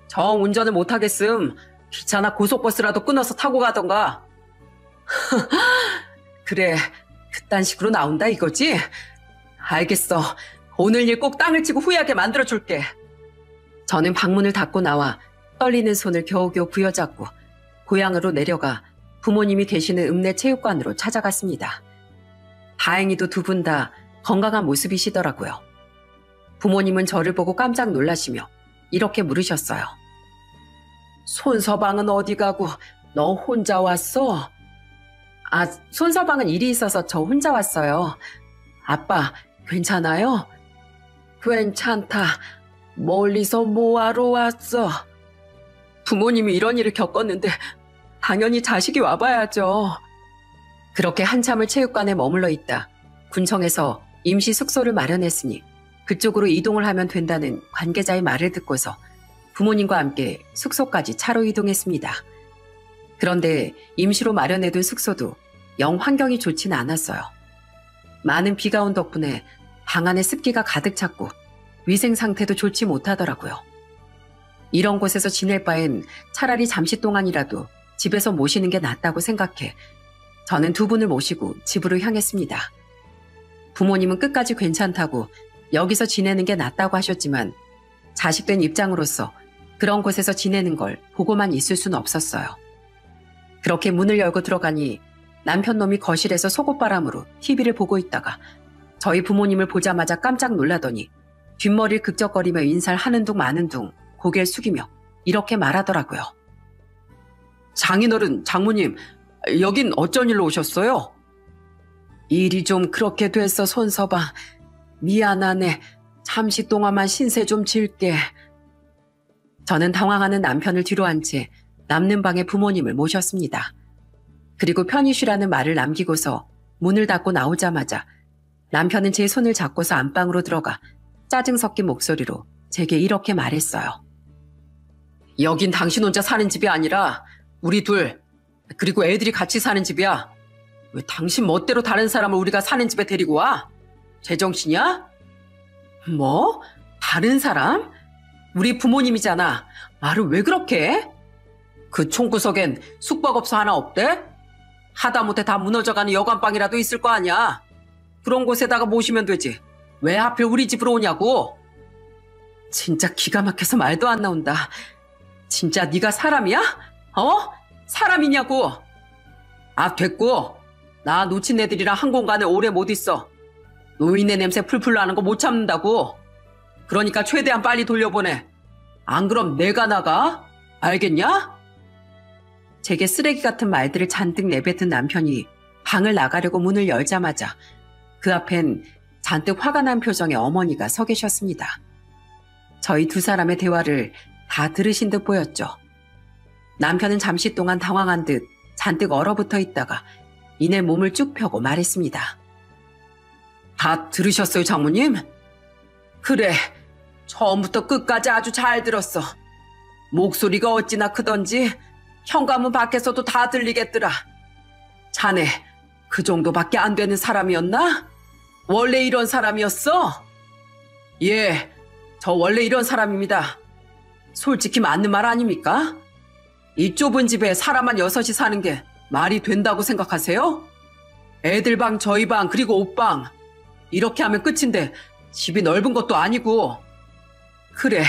정 운전을 못하겠음 귀찮아 고속버스라도 끊어서 타고 가던가. 그래, 그딴 식으로 나온다 이거지? 알겠어. 오늘 일 꼭 땅을 치고 후회하게 만들어줄게. 저는 방문을 닫고 나와 떨리는 손을 겨우겨우 부여잡고 고향으로 내려가 부모님이 계시는 읍내 체육관으로 찾아갔습니다. 다행히도 두 분 다 건강한 모습이시더라고요. 부모님은 저를 보고 깜짝 놀라시며 이렇게 물으셨어요. 손서방은 어디 가고 너 혼자 왔어? 아, 손서방은 일이 있어서 저 혼자 왔어요. 아빠, 괜찮아요? 괜찮다. 멀리서 뭐하러 왔어? 부모님이 이런 일을 겪었는데 당연히 자식이 와봐야죠. 그렇게 한참을 체육관에 머물러 있다 군청에서 임시 숙소를 마련했으니 그쪽으로 이동을 하면 된다는 관계자의 말을 듣고서 부모님과 함께 숙소까지 차로 이동했습니다. 그런데 임시로 마련해둔 숙소도 영 환경이 좋지는 않았어요. 많은 비가 온 덕분에 방 안에 습기가 가득 찼고 위생 상태도 좋지 못하더라고요. 이런 곳에서 지낼 바엔 차라리 잠시 동안이라도 집에서 모시는 게 낫다고 생각해 저는 두 분을 모시고 집으로 향했습니다. 부모님은 끝까지 괜찮다고 여기서 지내는 게 낫다고 하셨지만 자식된 입장으로서 그런 곳에서 지내는 걸 보고만 있을 수는 없었어요. 그렇게 문을 열고 들어가니 남편 놈이 거실에서 속옷바람으로 TV를 보고 있다가 저희 부모님을 보자마자 깜짝 놀라더니 뒷머리를 극적거리며 인사를 하는 둥 마는 둥 고개를 숙이며 이렇게 말하더라고요. 장인어른, 장모님, 여긴 어쩐 일로 오셨어요? 일이 좀 그렇게 됐어, 손서방. 미안하네. 잠시 동안만 신세 좀 질게. 저는 당황하는 남편을 뒤로 한 채 남는 방에 부모님을 모셨습니다. 그리고 편히 쉬라는 말을 남기고서 문을 닫고 나오자마자 남편은 제 손을 잡고서 안방으로 들어가 짜증 섞인 목소리로 제게 이렇게 말했어요. 여긴 당신 혼자 사는 집이 아니라 우리 둘, 그리고 애들이 같이 사는 집이야. 왜 당신 멋대로 다른 사람을 우리가 사는 집에 데리고 와? 제정신이야? 뭐? 다른 사람? 우리 부모님이잖아. 말을 왜 그렇게 해? 그 총구석엔 숙박업소 하나 없대? 하다못해 다 무너져가는 여관방이라도 있을 거 아니야. 그런 곳에다가 모시면 되지. 왜 하필 우리 집으로 오냐고. 진짜 기가 막혀서 말도 안 나온다. 진짜 네가 사람이야? 사람이냐고. 아, 됐고. 나 놓친 애들이랑 한 공간에 오래 못 있어. 노인네 냄새 풀풀 나는 거 못 참는다고. 그러니까 최대한 빨리 돌려보내. 안 그럼 내가 나가? 알겠냐? 제게 쓰레기 같은 말들을 잔뜩 내뱉은 남편이 방을 나가려고 문을 열자마자 그 앞엔 잔뜩 화가 난 표정의 어머니가 서 계셨습니다. 저희 두 사람의 대화를 다 들으신 듯 보였죠. 남편은 잠시 동안 당황한 듯 잔뜩 얼어붙어 있다가 이내 몸을 쭉 펴고 말했습니다. 다 들으셨어요, 장모님? 그래, 처음부터 끝까지 아주 잘 들었어. 목소리가 어찌나 크던지 현관문 밖에서도 다 들리겠더라. 자네, 그 정도밖에 안 되는 사람이었나? 원래 이런 사람이었어? 예, 저 원래 이런 사람입니다. 솔직히 맞는 말 아닙니까? 이 좁은 집에 사람만 6이 사는 게 말이 된다고 생각하세요? 애들 방, 저희 방, 그리고 옷방. 이렇게 하면 끝인데 집이 넓은 것도 아니고. 그래,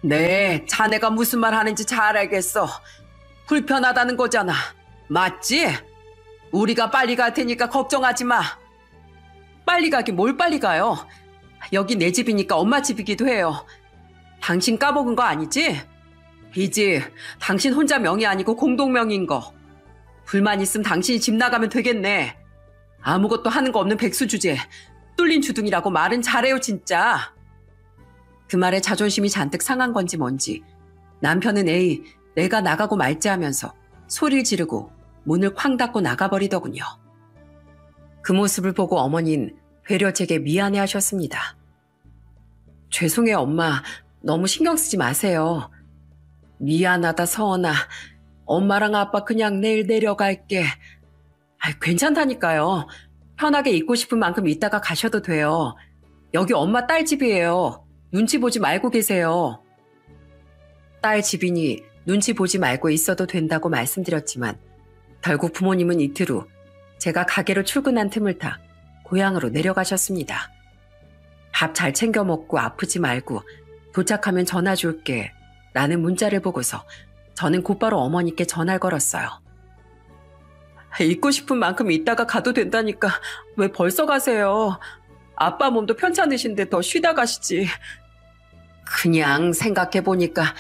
네, 자네가 무슨 말 하는지 잘 알겠어. 불편하다는 거잖아. 맞지? 우리가 빨리 갈 테니까 걱정하지 마. 빨리 가긴 뭘 빨리 가요. 여기 내 집이니까 엄마 집이기도 해요. 당신 까먹은 거 아니지? 이 집 당신 혼자 명의 아니고 공동명의인 거. 불만 있으면 당신이 집 나가면 되겠네. 아무것도 하는 거 없는 백수 주제. 뚫린 주둥이라고 말은 잘해요, 진짜. 그 말에 자존심이 잔뜩 상한 건지 뭔지 남편은 에이, 내가 나가고 말지 하면서 소리를 지르고 문을 쾅 닫고 나가버리더군요. 그 모습을 보고 어머니는 되려 제게 미안해 하셨습니다. 죄송해요, 엄마. 너무 신경 쓰지 마세요. 미안하다, 서원아. 엄마랑 아빠 그냥 내일 내려갈게. 괜찮다니까요. 편하게 있고 싶은 만큼 있다가 가셔도 돼요. 여기 엄마 딸 집이에요. 눈치 보지 말고 계세요. 딸 집이니 눈치 보지 말고 있어도 된다고 말씀드렸지만 결국 부모님은 이틀 후 제가 가게로 출근한 틈을 타 고향으로 내려가셨습니다. 밥 잘 챙겨 먹고 아프지 말고 도착하면 전화 줄게 라는 문자를 보고서 저는 곧바로 어머니께 전화를 걸었어요. 있고 싶은 만큼 있다가 가도 된다니까 왜 벌써 가세요? 아빠 몸도 편찮으신데 더 쉬다 가시지. 그냥 생각해보니까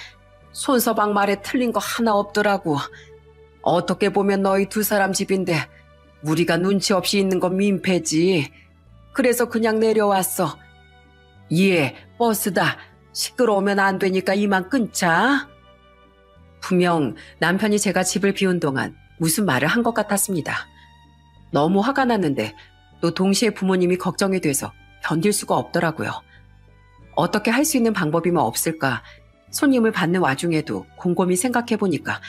손서방 말에 틀린 거 하나 없더라고. 어떻게 보면 너희 두 사람 집인데 우리가 눈치 없이 있는 건 민폐지. 그래서 그냥 내려왔어. 예, 버스다. 시끄러우면 안 되니까 이만 끊자. 분명 남편이 제가 집을 비운 동안 무슨 말을 한 것 같았습니다. 너무 화가 났는데 또 동시에 부모님이 걱정이 돼서 견딜 수가 없더라고요. 어떻게 할 수 있는 방법이면 없을까? 손님을 받는 와중에도 곰곰이 생각해보니까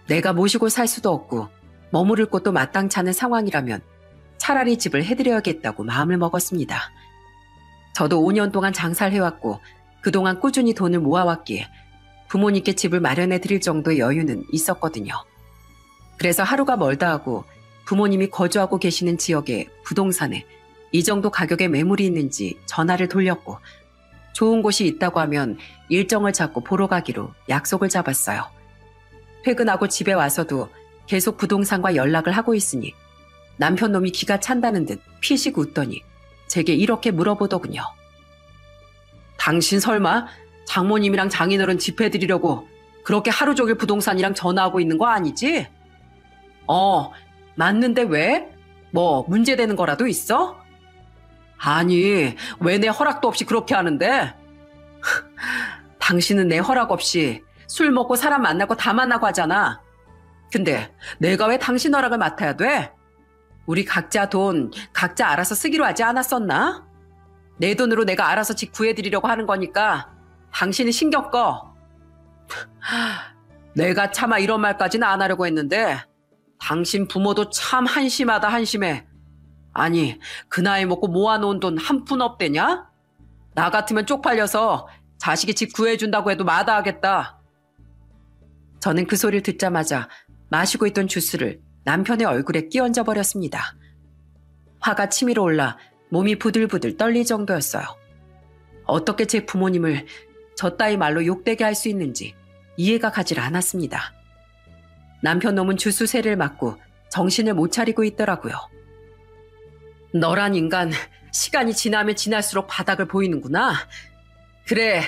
내가 모시고 살 수도 없고 머무를 곳도 마땅치 않은 상황이라면 차라리 집을 해드려야겠다고 마음을 먹었습니다. 저도 5년 동안 장사를 해왔고 그동안 꾸준히 돈을 모아왔기에 부모님께 집을 마련해 드릴 정도의 여유는 있었거든요. 그래서 하루가 멀다 하고 부모님이 거주하고 계시는 지역의 부동산에 이 정도 가격의 매물이 있는지 전화를 돌렸고 좋은 곳이 있다고 하면 일정을 잡고 보러 가기로 약속을 잡았어요. 퇴근하고 집에 와서도 계속 부동산과 연락을 하고 있으니 남편 놈이 기가 찬다는 듯 피식 웃더니 제게 이렇게 물어보더군요. 당신 설마 장모님이랑 장인어른 집해드리려고 그렇게 하루 종일 부동산이랑 전화하고 있는 거 아니지? 맞는데 왜? 뭐 문제되는 거라도 있어? 아니, 왜 내 허락도 없이 그렇게 하는데? 당신은 내 허락 없이 술 먹고 사람 만나고 다 만나고 하잖아. 근데 내가 왜 당신 허락을 맡아야 돼? 우리 각자 돈 각자 알아서 쓰기로 하지 않았었나? 내 돈으로 내가 알아서 집 구해드리려고 하는 거니까 당신이 신경 꺼. 내가 차마 이런 말까지는 안 하려고 했는데 당신 부모도 참 한심하다 한심해. 아니, 그 나이 먹고 모아놓은 돈 한 푼 없대냐? 나 같으면 쪽팔려서 자식이 집 구해준다고 해도 마다하겠다. 저는 그 소리를 듣자마자 마시고 있던 주스를 남편의 얼굴에 끼얹어 버렸습니다. 화가 치밀어 올라 몸이 부들부들 떨릴 정도였어요. 어떻게 제 부모님을 저 따위 말로 욕되게 할 수 있는지 이해가 가질 않았습니다. 남편 놈은 주스 세를 맞고 정신을 못 차리고 있더라고요. 너란 인간 시간이 지나면 지날수록 바닥을 보이는구나. 그래,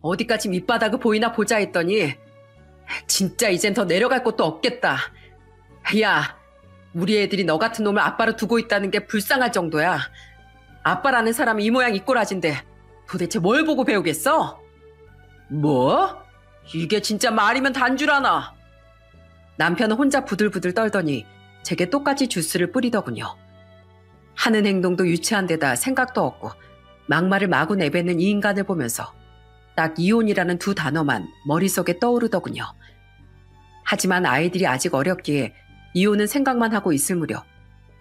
어디까지 밑바닥을 보이나 보자 했더니 진짜 이젠 더 내려갈 곳도 없겠다. 야, 우리 애들이 너 같은 놈을 아빠로 두고 있다는 게 불쌍할 정도야. 아빠라는 사람이 이 모양 이 꼴아진데 도대체 뭘 보고 배우겠어? 뭐? 이게 진짜 말이면 단줄하나? 남편은 혼자 부들부들 떨더니 제게 똑같이 주스를 뿌리더군요. 하는 행동도 유치한 데다 생각도 없고 막말을 마구 내뱉는 이 인간을 보면서 딱 이혼이라는 두 단어만 머릿속에 떠오르더군요. 하지만 아이들이 아직 어렸기에 이혼은 생각만 하고 있을 무렵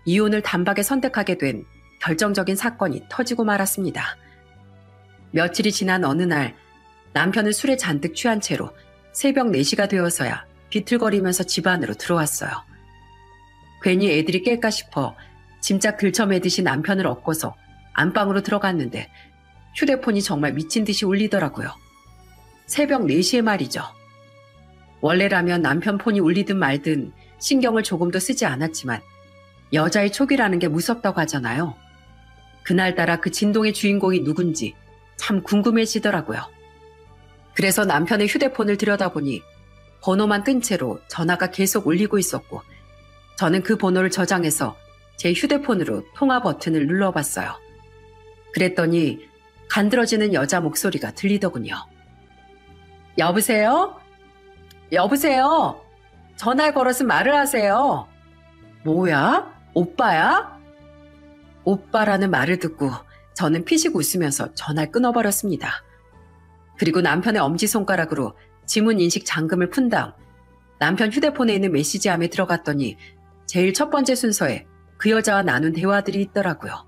이혼을 단박에 선택하게 된 결정적인 사건이 터지고 말았습니다. 며칠이 지난 어느 날 남편은 술에 잔뜩 취한 채로 새벽 4시가 되어서야 비틀거리면서 집 안으로 들어왔어요. 괜히 애들이 깰까 싶어 짐짝 들쳐매듯이 남편을 업고서 안방으로 들어갔는데 휴대폰이 정말 미친 듯이 울리더라고요. 새벽 4시에 말이죠. 원래라면 남편 폰이 울리든 말든 신경을 조금도 쓰지 않았지만 여자의 촉이라는 게 무섭다고 하잖아요. 그날따라 그 진동의 주인공이 누군지 참 궁금해지더라고요. 그래서 남편의 휴대폰을 들여다보니 번호만 뜬 채로 전화가 계속 울리고 있었고 저는 그 번호를 저장해서 제 휴대폰으로 통화 버튼을 눌러봤어요. 그랬더니 간드러지는 여자 목소리가 들리더군요. 여보세요? 여보세요? 전화를 걸었으면 말을 하세요. 뭐야? 오빠야? 오빠라는 말을 듣고 저는 피식 웃으면서 전화를 끊어버렸습니다. 그리고 남편의 엄지손가락으로 지문 인식 잠금을 푼 다음 남편 휴대폰에 있는 메시지함에 들어갔더니 제일 첫 번째 순서에 그 여자와 나눈 대화들이 있더라고요.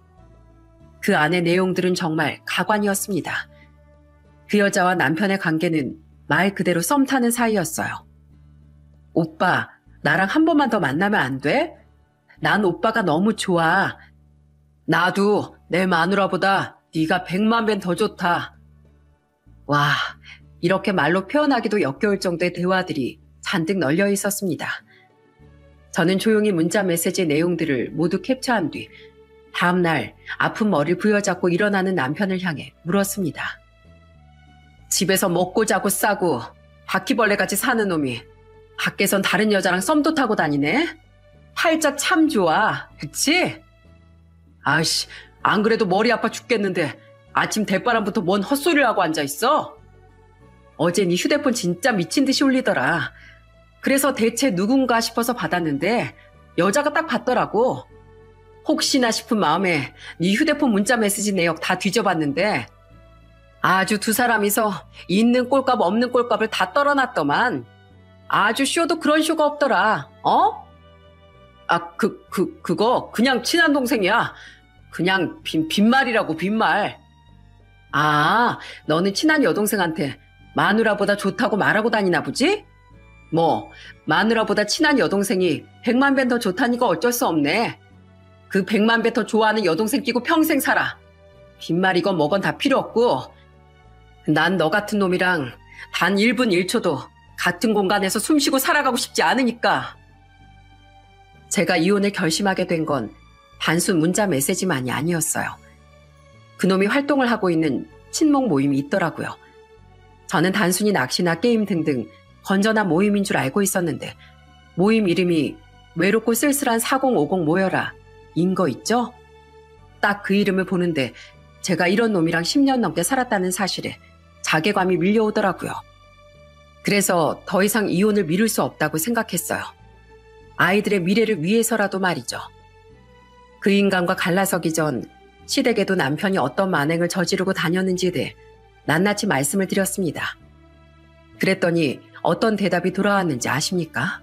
그 안의 내용들은 정말 가관이었습니다. 그 여자와 남편의 관계는 말 그대로 썸 타는 사이였어요. 오빠, 나랑 한 번만 더 만나면 안 돼? 난 오빠가 너무 좋아. 나도 내 마누라보다 네가 100만 배 더 좋다. 와, 이렇게 말로 표현하기도 역겨울 정도의 대화들이 잔뜩 널려 있었습니다. 저는 조용히 문자 메시지 내용들을 모두 캡처한 뒤 다음날 아픈 머리를 부여잡고 일어나는 남편을 향해 물었습니다. 집에서 먹고 자고 싸고 바퀴벌레같이 사는 놈이 밖에선 다른 여자랑 썸도 타고 다니네? 팔자 참 좋아, 그치? 아이씨, 안 그래도 머리 아파 죽겠는데 아침 대바람부터 뭔 헛소리를 하고 앉아있어? 어제 네 휴대폰 진짜 미친 듯이 울리더라. 그래서 대체 누군가 싶어서 받았는데 여자가 딱 받더라고. 혹시나 싶은 마음에 네 휴대폰 문자 메시지 내역 다 뒤져봤는데 아주 두 사람이서 있는 꼴값 없는 꼴값을 다 떨어놨더만. 아주 쇼도 그런 쇼가 없더라. 어? 아, 그거 그냥 친한 동생이야. 그냥 빈말이라고, 빈말. 아, 너는 친한 여동생한테 마누라보다 좋다고 말하고 다니나 보지? 뭐 마누라보다 친한 여동생이 100만 배 더 좋다니까 어쩔 수 없네. 그 100만 배 더 좋아하는 여동생 끼고 평생 살아. 빈말이건 뭐건 다 필요 없고 난 너 같은 놈이랑 단 1분 1초도 같은 공간에서 숨쉬고 살아가고 싶지 않으니까. 제가 이혼을 결심하게 된 건 단순 문자 메시지만이 아니었어요. 그놈이 활동을 하고 있는 친목 모임이 있더라고요. 저는 단순히 낚시나 게임 등등 건전한 모임인 줄 알고 있었는데 모임 이름이 외롭고 쓸쓸한 4050 모여라 인 거 있죠? 딱 그 이름을 보는데 제가 이런 놈이랑 10년 넘게 살았다는 사실에 자괴감이 밀려오더라고요. 그래서 더 이상 이혼을 미룰 수 없다고 생각했어요. 아이들의 미래를 위해서라도 말이죠. 그 인간과 갈라서기 전 시댁에도 남편이 어떤 만행을 저지르고 다녔는지에 대해 낱낱이 말씀을 드렸습니다. 그랬더니 어떤 대답이 돌아왔는지 아십니까?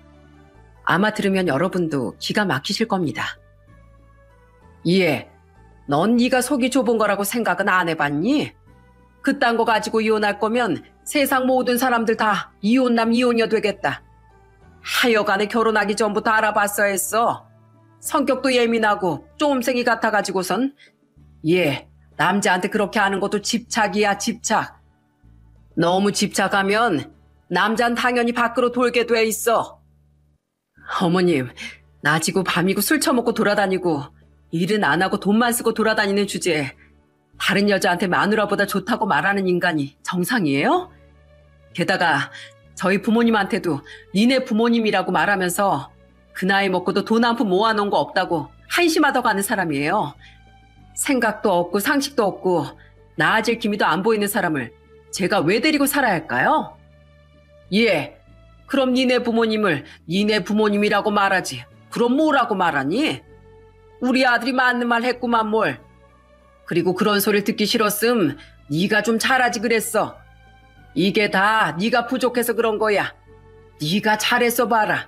아마 들으면 여러분도 기가 막히실 겁니다. 예, 넌 네가 속이 좁은 거라고 생각은 안 해봤니? 그딴 거 가지고 이혼할 거면 세상 모든 사람들 다 이혼남 이혼녀 되겠다. 하여간에 결혼하기 전부터 알아봤어야 했어. 성격도 예민하고 쫌생이 같아가지고선. 예, 남자한테 그렇게 하는 것도 집착이야, 집착. 너무 집착하면 남잔 당연히 밖으로 돌게 돼 있어. 어머님, 낮이고 밤이고 술 처먹고 돌아다니고 일은 안 하고 돈만 쓰고 돌아다니는 주제에 다른 여자한테 마누라보다 좋다고 말하는 인간이 정상이에요? 게다가 저희 부모님한테도 니네 부모님이라고 말하면서 그 나이 먹고도 돈 한 푼 모아놓은 거 없다고 한심하다고 하는 사람이에요. 생각도 없고 상식도 없고 나아질 기미도 안 보이는 사람을 제가 왜 데리고 살아야 할까요? 예, 그럼 니네 부모님을 니네 부모님이라고 말하지. 그럼 뭐라고 말하니? 우리 아들이 맞는 말 했구만 뭘. 그리고 그런 소리를 듣기 싫었음 네가 좀 잘하지 그랬어. 이게 다 네가 부족해서 그런 거야. 네가 잘했어 봐라.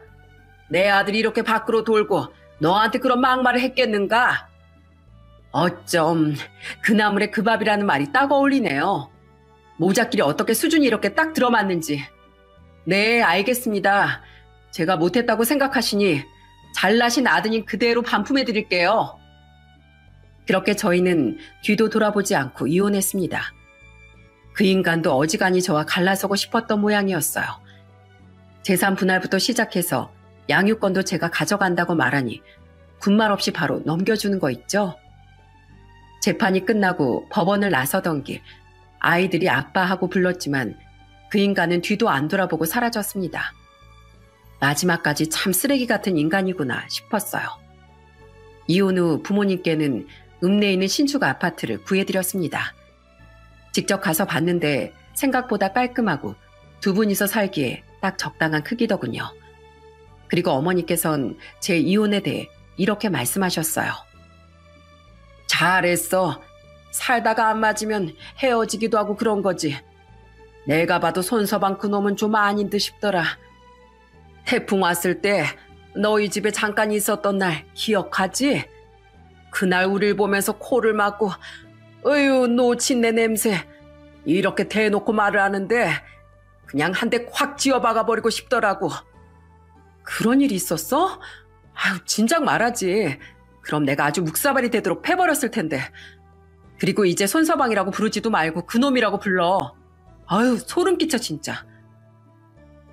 내 아들이 이렇게 밖으로 돌고 너한테 그런 막말을 했겠는가? 어쩜 그 나물에 그 밥이라는 말이 딱 어울리네요. 모자끼리 어떻게 수준이 이렇게 딱 들어맞는지. 네, 알겠습니다. 제가 못했다고 생각하시니 잘나신 아드님 그대로 반품해드릴게요. 그렇게 저희는 뒤도 돌아보지 않고 이혼했습니다. 그 인간도 어지간히 저와 갈라서고 싶었던 모양이었어요. 재산 분할부터 시작해서 양육권도 제가 가져간다고 말하니 군말 없이 바로 넘겨주는 거 있죠? 재판이 끝나고 법원을 나서던 길 아이들이 아빠하고 불렀지만 그 인간은 뒤도 안 돌아보고 사라졌습니다. 마지막까지 참 쓰레기 같은 인간이구나 싶었어요. 이혼 후 부모님께는 읍내에 있는 신축 아파트를 구해드렸습니다. 직접 가서 봤는데 생각보다 깔끔하고 두 분이서 살기에 딱 적당한 크기더군요. 그리고 어머니께선 제 이혼에 대해 이렇게 말씀하셨어요. 잘했어. 살다가 안 맞으면 헤어지기도 하고 그런 거지. 내가 봐도 손서방 그놈은 좀 아닌 듯 싶더라. 태풍 왔을 때 너희 집에 잠깐 있었던 날 기억하지? 그날 우릴 보면서 코를 막고 어휴 노친내 냄새 이렇게 대놓고 말을 하는데 그냥 한 대 확 쥐어박아 버리고 싶더라고. 그런 일이 있었어? 아유 진작 말하지. 그럼 내가 아주 묵사발이 되도록 패버렸을 텐데. 그리고 이제 손서방이라고 부르지도 말고 그놈이라고 불러. 아유, 소름 끼쳐 진짜.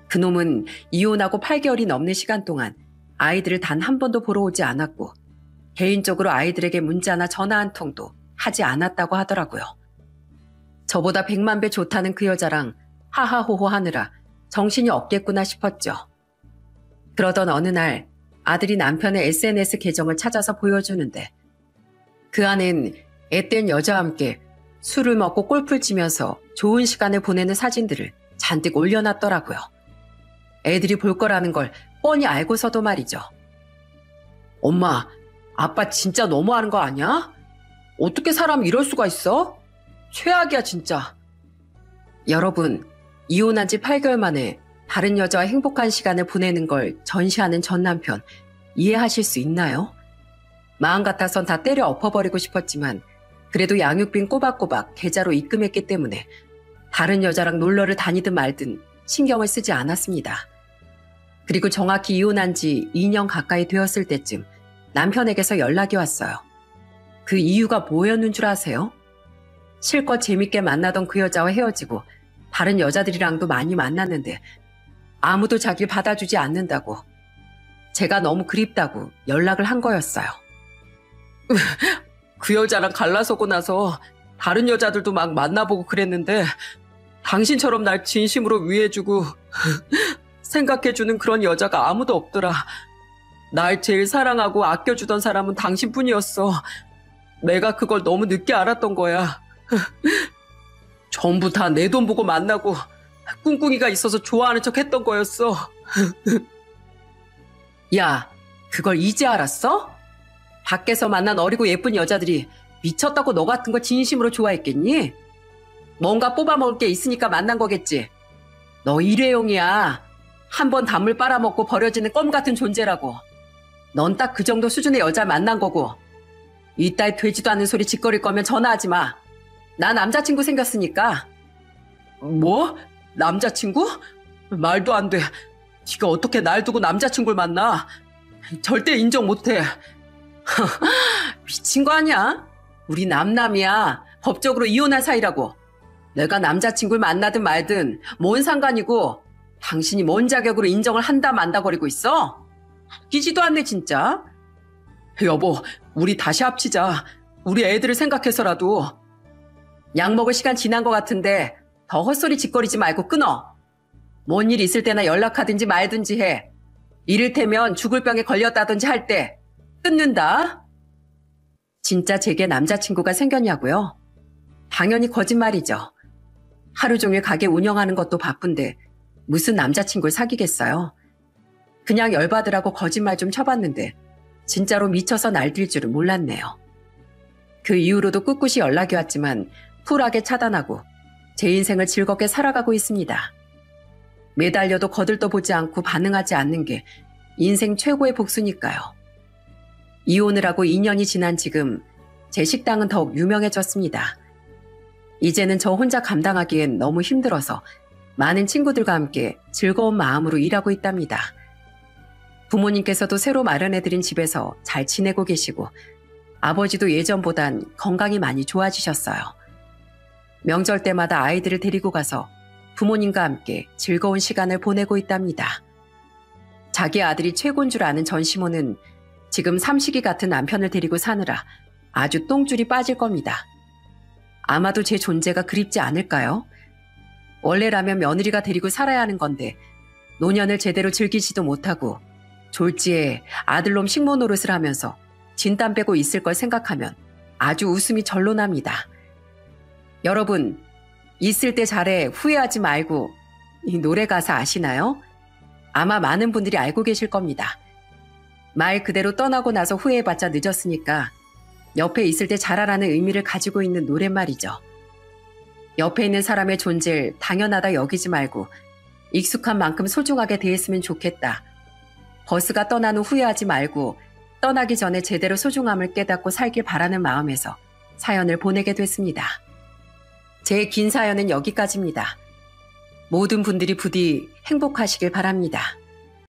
그놈은 이혼하고 8개월이 넘는 시간 동안 아이들을 단 한 번도 보러 오지 않았고 개인적으로 아이들에게 문자나 전화 한 통도 하지 않았다고 하더라고요. 저보다 100만 배 좋다는 그 여자랑 하하호호 하느라 정신이 없겠구나 싶었죠. 그러던 어느 날 아들이 남편의 SNS 계정을 찾아서 보여주는데 그 안엔 앳된 여자와 함께 술을 먹고 골프를 치면서 좋은 시간을 보내는 사진들을 잔뜩 올려놨더라고요. 애들이 볼 거라는 걸 뻔히 알고서도 말이죠. 엄마, 아빠 진짜 너무하는 거 아니야? 어떻게 사람이 이럴 수가 있어? 최악이야 진짜. 여러분, 이혼한 지 8개월 만에 다른 여자와 행복한 시간을 보내는 걸 전시하는 전 남편 이해하실 수 있나요? 마음 같아선 다 때려 엎어버리고 싶었지만 그래도 양육빈 꼬박꼬박 계좌로 입금했기 때문에 다른 여자랑 놀러를 다니든 말든 신경을 쓰지 않았습니다. 그리고 정확히 이혼한 지 2년 가까이 되었을 때쯤 남편에게서 연락이 왔어요. 그 이유가 뭐였는 줄 아세요? 실컷 재밌게 만나던 그 여자와 헤어지고 다른 여자들이랑도 많이 만났는데 아무도 자기를 받아주지 않는다고, 제가 너무 그립다고 연락을 한 거였어요. 그 여자랑 갈라서고 나서 다른 여자들도 막 만나보고 그랬는데 당신처럼 날 진심으로 위해주고 생각해주는 그런 여자가 아무도 없더라. 날 제일 사랑하고 아껴주던 사람은 당신뿐이었어. 내가 그걸 너무 늦게 알았던 거야. 전부 다 내 돈 보고 만나고 꿍꿍이가 있어서 좋아하는 척 했던 거였어. 야, 그걸 이제 알았어? 밖에서 만난 어리고 예쁜 여자들이 미쳤다고 너 같은 거 진심으로 좋아했겠니? 뭔가 뽑아먹을 게 있으니까 만난 거겠지. 너 일회용이야. 한번 단물 빨아먹고 버려지는 껌 같은 존재라고. 넌 딱 그 정도 수준의 여자 만난 거고. 이따위 되지도 않는 소리 짓거릴 거면 전화하지 마. 나 남자친구 생겼으니까. 뭐? 남자친구? 말도 안 돼. 네가 어떻게 날 두고 남자친구를 만나? 절대 인정 못해. 미친 거 아니야? 우리 남남이야. 법적으로 이혼한 사이라고. 내가 남자친구를 만나든 말든 뭔 상관이고 당신이 뭔 자격으로 인정을 한다 만다 거리고 있어? 웃기지도 않네 진짜. 여보, 우리 다시 합치자. 우리 애들을 생각해서라도. 약 먹을 시간 지난 것 같은데 더 헛소리 짓거리지 말고 끊어. 뭔 일 있을 때나 연락하든지 말든지 해. 이를테면 죽을 병에 걸렸다든지 할 때 끊는다. 진짜 제게 남자친구가 생겼냐고요? 당연히 거짓말이죠. 하루 종일 가게 운영하는 것도 바쁜데 무슨 남자친구를 사귀겠어요? 그냥 열받으라고 거짓말 좀 쳐봤는데 진짜로 미쳐서 날뛸 줄은 몰랐네요. 그 이후로도 꿋꿋이 연락이 왔지만 쿨하게 차단하고 제 인생을 즐겁게 살아가고 있습니다. 매달려도 거들떠 보지 않고 반응하지 않는 게 인생 최고의 복수니까요. 이혼을 하고 2년이 지난 지금 제 식당은 더욱 유명해졌습니다. 이제는 저 혼자 감당하기엔 너무 힘들어서 많은 친구들과 함께 즐거운 마음으로 일하고 있답니다. 부모님께서도 새로 마련해드린 집에서 잘 지내고 계시고 아버지도 예전보단 건강이 많이 좋아지셨어요. 명절 때마다 아이들을 데리고 가서 부모님과 함께 즐거운 시간을 보내고 있답니다. 자기 아들이 최고인 줄 아는 전시모는 지금 삼식이 같은 남편을 데리고 사느라 아주 똥줄이 빠질 겁니다. 아마도 제 존재가 그립지 않을까요? 원래라면 며느리가 데리고 살아야 하는 건데 노년을 제대로 즐기지도 못하고 졸지에 아들놈 식모 노릇을 하면서 진땀 빼고 있을 걸 생각하면 아주 웃음이 절로 납니다. 여러분, 있을 때 잘해 후회하지 말고 이 노래 가사 아시나요? 아마 많은 분들이 알고 계실 겁니다. 말 그대로 떠나고 나서 후회해봤자 늦었으니까 옆에 있을 때 잘하라는 의미를 가지고 있는 노랫말이죠. 옆에 있는 사람의 존재를 당연하다 여기지 말고 익숙한 만큼 소중하게 대했으면 좋겠다. 버스가 떠난 후 후회하지 말고 떠나기 전에 제대로 소중함을 깨닫고 살길 바라는 마음에서 사연을 보내게 됐습니다. 제 긴 사연은 여기까지입니다. 모든 분들이 부디 행복하시길 바랍니다.